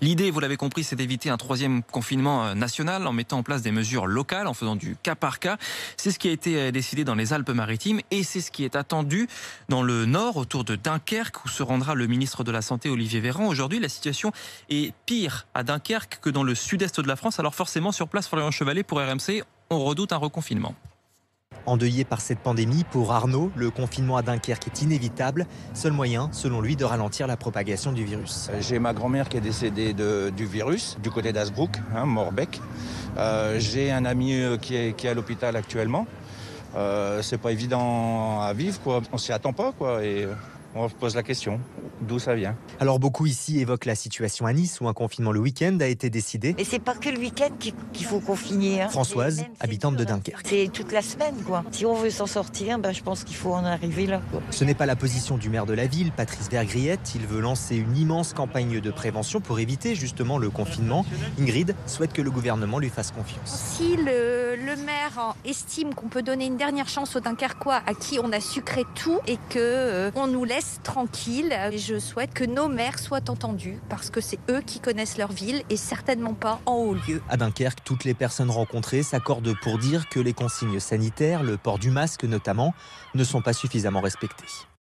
L'idée, vous l'avez compris, c'est d'éviter un troisième confinement national en mettant en place des mesures locales, en faisant du cas par cas. C'est ce qui a été décidé dans les Alpes-Maritimes et c'est ce qui est attendu dans le nord, autour de Dunkerque, où se rendra le ministre de la Santé, Olivier Véran. Aujourd'hui, la situation est pire à Dunkerque que dans le sud-est de la France. Alors forcément, sur place, Florian Chevalet, pour RMC, on redoute un reconfinement. Endeuillé par cette pandémie, pour Arnaud, le confinement à Dunkerque est inévitable. Seul moyen, selon lui, de ralentir la propagation du virus. J'ai ma grand-mère qui est décédée du virus, du côté d'Asbrook, Morbeck. J'ai un ami qui est à l'hôpital actuellement. C'est pas évident à vivre, quoi. On s'y attend pas, quoi. Et on se pose la question, d'où ça vient. Alors beaucoup ici évoquent la situation à Nice où un confinement le week-end a été décidé. Et c'est pas que le week-end qu'il faut confiner. Françoise, habitante de Dunkerque. C'est toute la semaine, quoi. Si on veut s'en sortir, je pense qu'il faut en arriver là, quoi. Ce n'est pas la position du maire de la ville, Patrice Vergriette. Il veut lancer une immense campagne de prévention pour éviter justement le confinement. Ingrid souhaite que le gouvernement lui fasse confiance. Si le maire estime qu'on peut donner une dernière chance aux Dunkerquois à qui on a sucré tout et qu'on nous laisse tranquille, je souhaite que nos maires soient entendus parce que c'est eux qui connaissent leur ville et certainement pas en haut lieu. À Dunkerque, toutes les personnes rencontrées s'accordent pour dire que les consignes sanitaires, le port du masque notamment, ne sont pas suffisamment respectées.